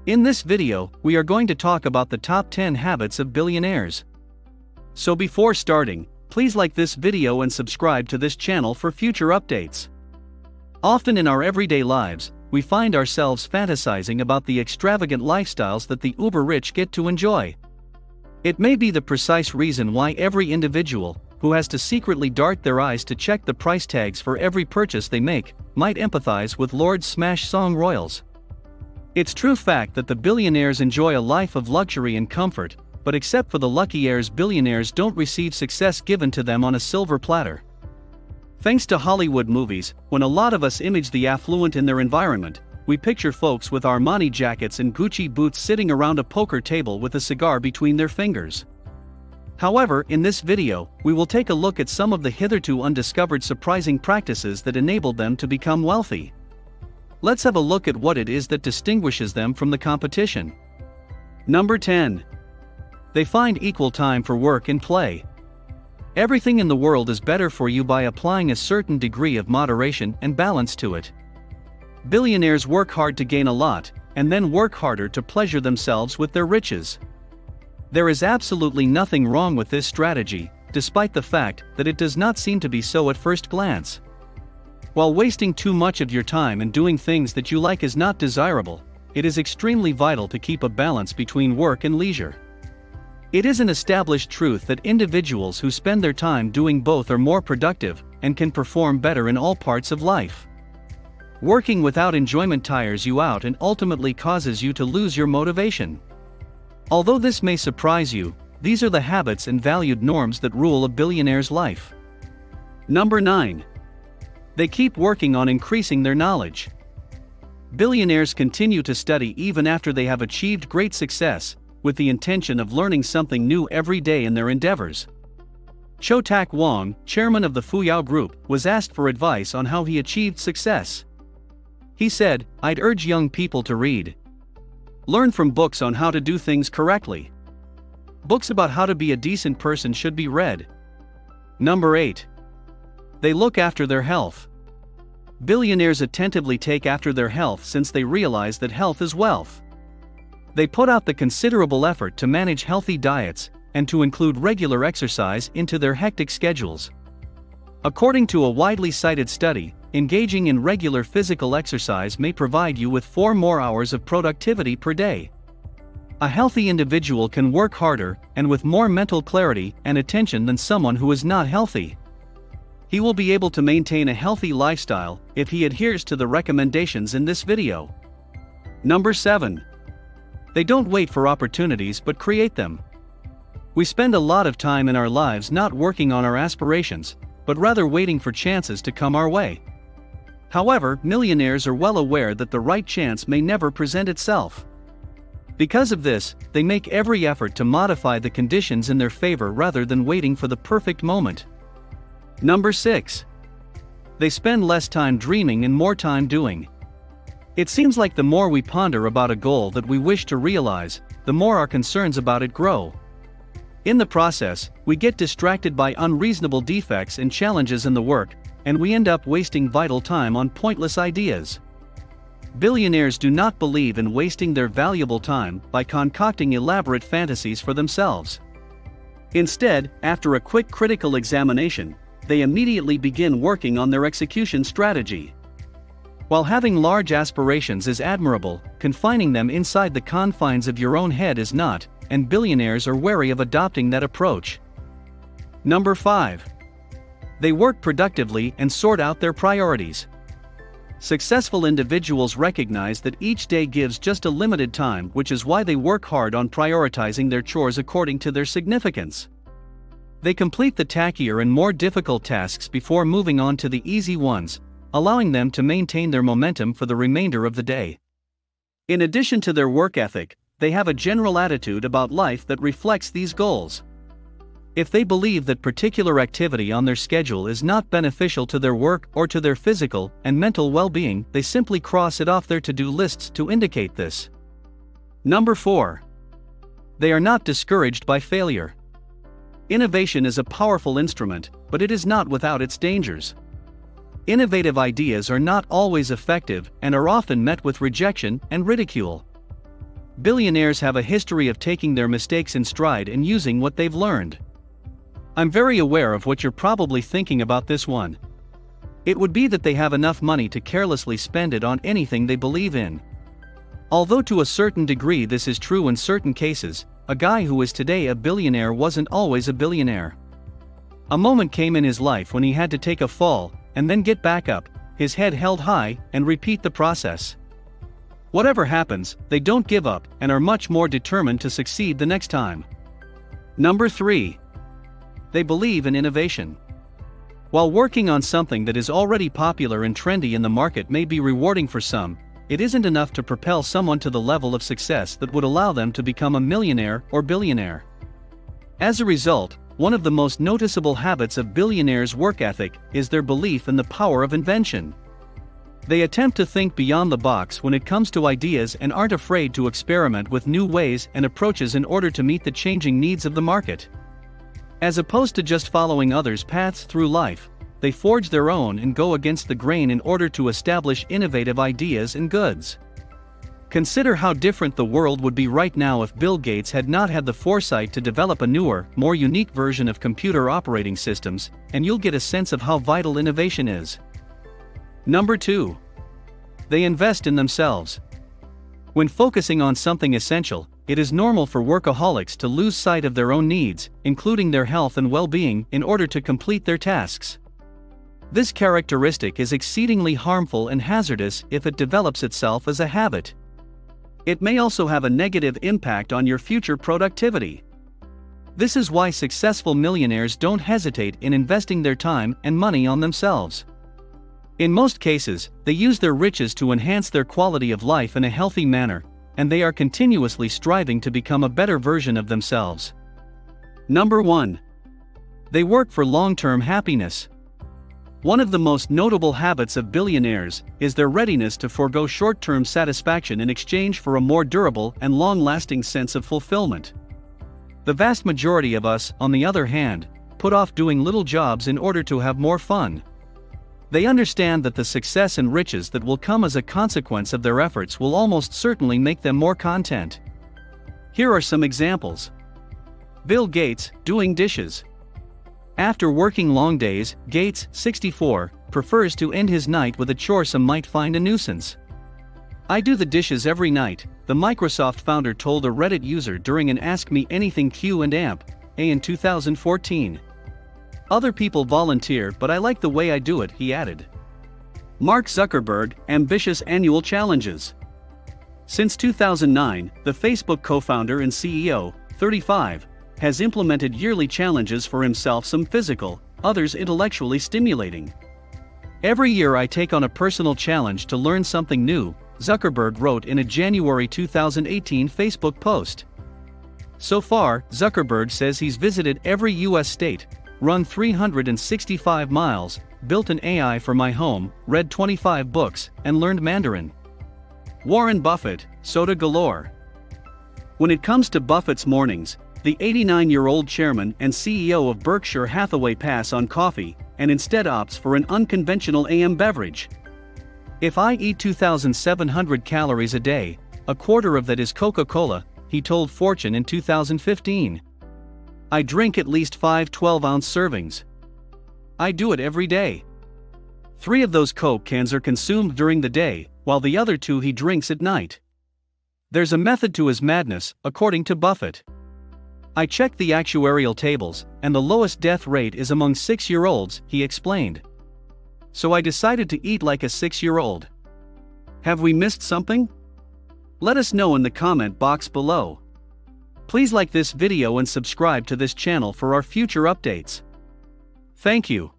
In this video, we are going to talk about the top 10 habits of billionaires. So before starting, please like this video and subscribe to this channel for future updates. Often in our everyday lives, we find ourselves fantasizing about the extravagant lifestyles that the uber-rich get to enjoy. It may be the precise reason why every individual, who has to secretly dart their eyes to check the price tags for every purchase they make, might empathize with Lord Smash Song royals. It's true fact that the billionaires enjoy a life of luxury and comfort, but except for the lucky heirs, billionaires don't receive success given to them on a silver platter. Thanks to Hollywood movies, when a lot of us image the affluent in their environment, we picture folks with Armani jackets and Gucci boots sitting around a poker table with a cigar between their fingers. However, in this video, we will take a look at some of the hitherto undiscovered surprising practices that enabled them to become wealthy. Let's have a look at what it is that distinguishes them from the competition. Number 10. They find equal time for work and play. Everything in the world is better for you by applying a certain degree of moderation and balance to it. Billionaires work hard to gain a lot, and then work harder to pleasure themselves with their riches. There is absolutely nothing wrong with this strategy, despite the fact that it does not seem to be so at first glance. While wasting too much of your time and doing things that you like is not desirable, it is extremely vital to keep a balance between work and leisure. It is an established truth that individuals who spend their time doing both are more productive and can perform better in all parts of life. Working without enjoyment tires you out and ultimately causes you to lose your motivation. Although this may surprise you, these are the habits and valued norms that rule a billionaire's life. Number 9. They keep working on increasing their knowledge. Billionaires continue to study even after they have achieved great success, with the intention of learning something new every day in their endeavors. Cho-Tak Wong, chairman of the Fuyao Group, was asked for advice on how he achieved success. He said, "I'd urge young people to read. Learn from books on how to do things correctly. Books about how to be a decent person should be read." Number 8. They look after their health. Billionaires attentively take after their health since they realize that health is wealth. They put out the considerable effort to manage healthy diets and to include regular exercise into their hectic schedules. According to a widely cited study, engaging in regular physical exercise may provide you with 4 more hours of productivity per day. A healthy individual can work harder and with more mental clarity and attention than someone who is not healthy. He will be able to maintain a healthy lifestyle if he adheres to the recommendations in this video. Number 7. They don't wait for opportunities but create them. We spend a lot of time in our lives not working on our aspirations, but rather waiting for chances to come our way. However, millionaires are well aware that the right chance may never present itself. Because of this, they make every effort to modify the conditions in their favor rather than waiting for the perfect moment. Number 6. They spend less time dreaming and more time doing. It seems like the more we ponder about a goal that we wish to realize, the more our concerns about it grow. In the process, we get distracted by unreasonable defects and challenges in the work, and we end up wasting vital time on pointless ideas. Billionaires do not believe in wasting their valuable time by concocting elaborate fantasies for themselves. Instead, after a quick critical examination, they immediately begin working on their execution strategy. While having large aspirations is admirable, confining them inside the confines of your own head is not, and billionaires are wary of adopting that approach. Number 5. They work productively and sort out their priorities. Successful individuals recognize that each day gives just a limited time, which is why they work hard on prioritizing their chores according to their significance. They complete the tackier and more difficult tasks before moving on to the easy ones, allowing them to maintain their momentum for the remainder of the day. In addition to their work ethic, they have a general attitude about life that reflects these goals. If they believe that particular activity on their schedule is not beneficial to their work or to their physical and mental well-being, they simply cross it off their to-do lists to indicate this. Number 4. They are not discouraged by failure. Innovation is a powerful instrument, but it is not without its dangers. Innovative ideas are not always effective and are often met with rejection and ridicule. billionaires have a history of taking their mistakes in stride and using what they've learned. I'm very aware of what you're probably thinking about this one. It would be that they have enough money to carelessly spend it on anything they believe in. Although to a certain degree this is true in certain cases, a guy who is today a billionaire wasn't always a billionaire. A moment came in his life when he had to take a fall, and then get back up, his head held high, and repeat the process. Whatever happens, they don't give up, and are much more determined to succeed the next time. Number 3. They believe in innovation. While working on something that is already popular and trendy in the market may be rewarding for some, it isn't enough to propel someone to the level of success that would allow them to become a millionaire or billionaire. As a result, one of the most noticeable habits of billionaires' work ethic is their belief in the power of invention. They attempt to think beyond the box when it comes to ideas and aren't afraid to experiment with new ways and approaches in order to meet the changing needs of the market. As opposed to just following others' paths through life, they forge their own and go against the grain in order to establish innovative ideas and goods. Consider how different the world would be right now if Bill Gates had not had the foresight to develop a newer, more unique version of computer operating systems, and you'll get a sense of how vital innovation is. Number 2. They invest in themselves. When focusing on something essential, it is normal for workaholics to lose sight of their own needs, including their health and well-being, in order to complete their tasks. This characteristic is exceedingly harmful and hazardous if it develops itself as a habit. It may also have a negative impact on your future productivity. This is why successful millionaires don't hesitate in investing their time and money on themselves. In most cases, they use their riches to enhance their quality of life in a healthy manner, and they are continuously striving to become a better version of themselves. Number 1. They work for long-term happiness. One of the most notable habits of billionaires is their readiness to forego short-term satisfaction in exchange for a more durable and long-lasting sense of fulfillment. The vast majority of us, on the other hand, put off doing little jobs in order to have more fun. They understand that the success and riches that will come as a consequence of their efforts will almost certainly make them more content. Here are some examples. Bill Gates, doing dishes. After working long days, Gates, 64, prefers to end his night with a chore some might find a nuisance. "I do the dishes every night," the Microsoft founder told a Reddit user during an Ask Me Anything Q&A in 2014. "Other people volunteer, but I like the way I do it," he added. Mark Zuckerberg, ambitious annual challenges. Since 2009, the Facebook co-founder and CEO, 35, has implemented yearly challenges for himself, some physical, others intellectually stimulating. "Every year I take on a personal challenge to learn something new," Zuckerberg wrote in a January 2018 Facebook post. So far, Zuckerberg says he's visited every U.S. state, run 365 miles, built an AI for my home, read 25 books, and learned Mandarin. Warren Buffett, soda galore. When it comes to Buffett's mornings, the 89-year-old chairman and CEO of Berkshire Hathaway pass on coffee and instead opts for an unconventional AM beverage. "If I eat 2,700 calories a day, a quarter of that is Coca-Cola," he told Fortune in 2015. "I drink at least 5 12-ounce servings. I do it every day. 3 of those Coke cans are consumed during the day, while the other 2 he drinks at night. There's a method to his madness," according to Buffett. "I checked the actuarial tables, and the lowest death rate is among 6-year-olds, he explained. "So I decided to eat like a 6-year-old. Have we missed something? Let us know in the comment box below. Please like this video and subscribe to this channel for our future updates. Thank you.